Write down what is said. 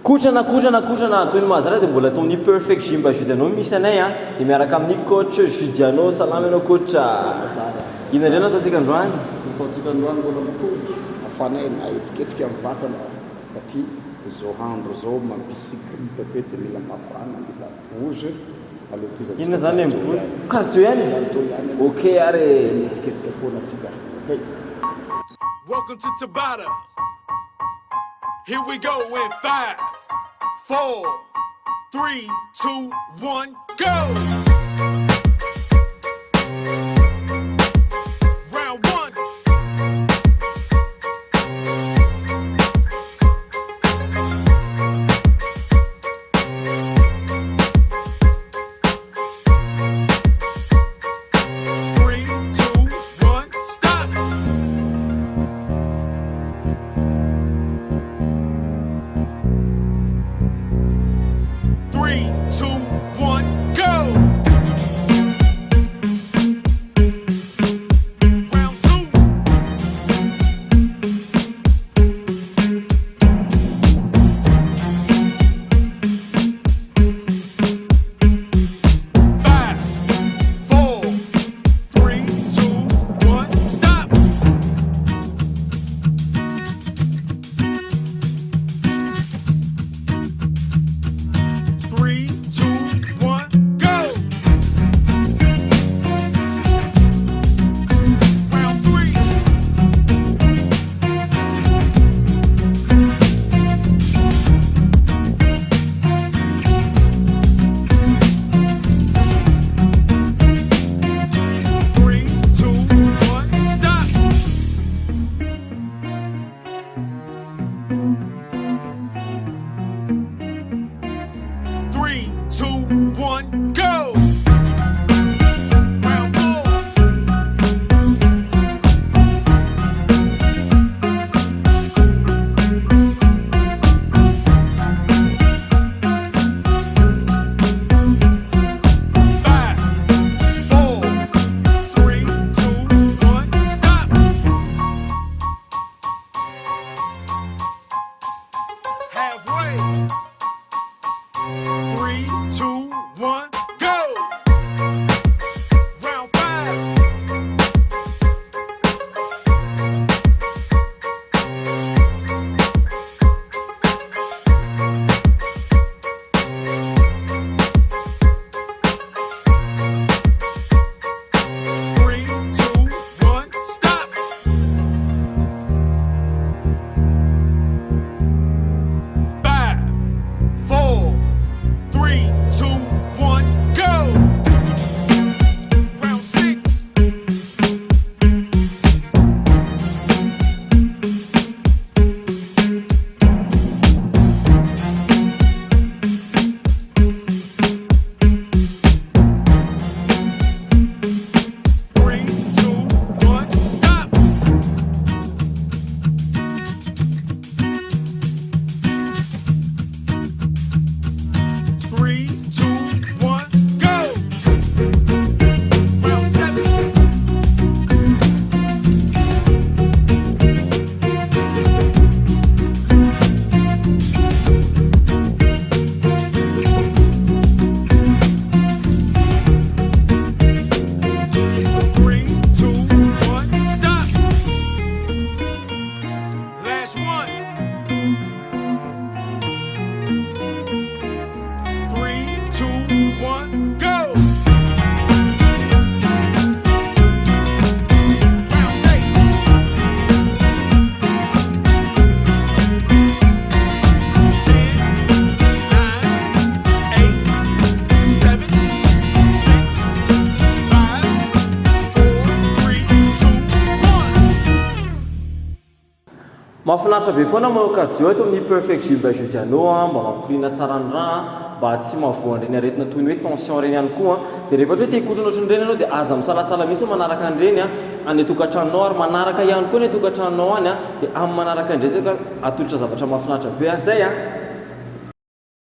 kotrana toy ny mazara dia mbola ataony perfect gym mba judianao misy anay a dia miaraka amin'ny coach judianao salama ianao coach ina indray nataontsika androany nataontsika androany mbola mitovy afanay na etsiketsika amin'ny vatana satria zao andro zao mampisykrita be dia mila mafana mila bouge inona zany mbozy cardio ihany ok ary etsiketsika foana atsika ok. Welcome to Tabata. Here we go in 5, 4, 3, 2, 1, go! Round 1. 3, 2, 1, stop! 3, 2, 1, go! Round 2. 5, 4, 3, 2, 1, stop! 3, 2, 1, go! Round 3. 3, 2, 1, stop! 3, 2, 1, go! Round 4. 5, 4, 3, 2, 1, stop! Halfway. 3, 2, 1, go! Round 5. 3, 2, 1, stop! 5, 4, 3, 2, 1, go! Round 6. 3, 2, 1, stop! 3, 2, 1, go! Round 7. 3, 2, 1, stop! Last one. 3, 2, 1, go! Round 8. 10, 9, 8, 7, 6, 5, 4, 3, 2, 1. mahafinaritra be foana manao cardio eto amin'ny perfect gym mba judianao mba mampikorina tsara ny raha mba tsy mahavoan'ireny aretina toy ny hoe tension reny ihany koa dia rehefa ohatra hoe te-hikotrana ohatran'ireny ianao dia aza misalasala mihitsy manaraka an'ireny any atokantranonao ary manaraka ihany koa ny atokantranonao any dia amin'ny manaraka indresaka atolotra zavatra mahafinaritra be zay